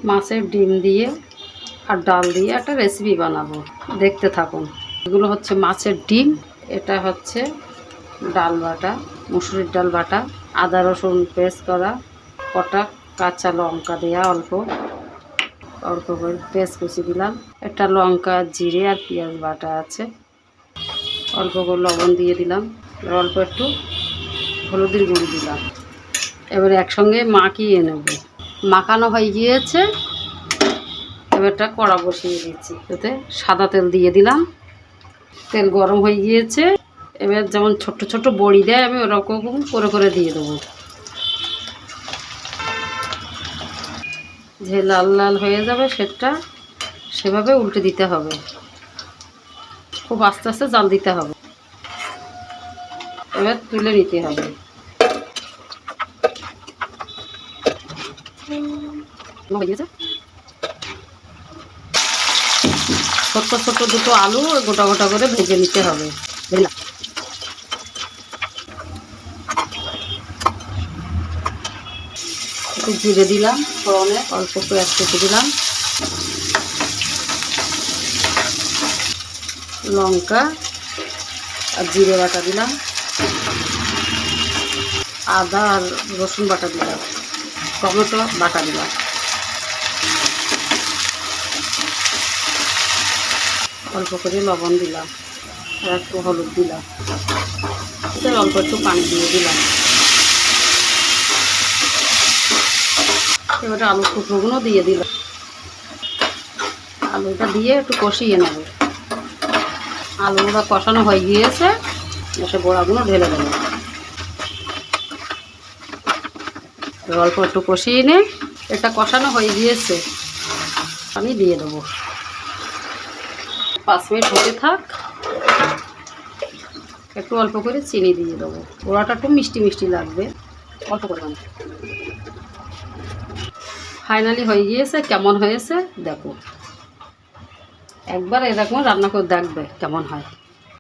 মাছের ডিম দিয়ে আর ডাল দিয়ে একটা রেসিপি বানাবো, দেখতে থাকুন। এগুলো হচ্ছে মাছের ডিম, এটা হচ্ছে ডাল বাটা, মুসুরির ডাল বাটা, আদা রসুন পেস্ট করা, কটা কাঁচা লঙ্কা দেওয়া, অল্প অল্প করে পেস্ট কুচি দিলাম, একটা লঙ্কা জিরে আর পেঁয়াজ বাটা আছে, অল্প করে লবণ দিয়ে দিলাম, আর অল্প একটু হলুদের গুঁড়ি দিলাম। এবার একসঙ্গে মাখিয়ে নেব। মাখানো হয়ে গিয়েছে, এবারটা কড়া বসিয়ে দিচ্ছি, এতে সাদা তেল দিয়ে দিলাম। তেল গরম হয়ে গিয়েছে, এবার যেমন ছোট ছোট বড়ি দেয় আমি ওরকম করে করে দিয়ে দেবো। যে লাল লাল হয়ে যাবে সেটা সেভাবে উল্টে দিতে হবে, খুব আস্তে আস্তে জাল দিতে হবে। এবার তুলে নিতে হবে। ছোট্ট ছোট্ট দুটো আলু গোটা গোটা করে ভেজে নিতে হবে। একটু জিরে দিলাম, ফোড়নে অল্প পেঁয়াজ কেটে দিলাম, লঙ্কা আর জিরে বাটা দিলাম, আদা আর রসুন বাটা দিলাম, টমেটো বাটা দিলাম, অল্প করে লবণ দিলাম, আর একটু হলুদ দিলাম, অল্প একটু পানি দিয়ে দিলাম। এবারে আলু টুকরোগুলো দিয়ে দিলাম, আলুটা দিয়ে একটু কষিয়ে নেব। আলুগুলো কষানো হয়ে গিয়েছে, এসে বড়াগুলো ঢেলে দেবো। অল্প একটু কষিয়ে নে, এটা কষানো হয়ে গিয়েছে, আমি দিয়ে দেবো। 5 মিনিট হতে থাক, একটু অল্প করে চিনি দিয়ে দেবো। বড়াটা একটু মিষ্টি মিষ্টি লাগবে, অল্প করে। ফাইনালি হয়ে গিয়েছে, কেমন হয়েছে দেখো, একবার এরকম রান্না করে দেখবে কেমন হয়।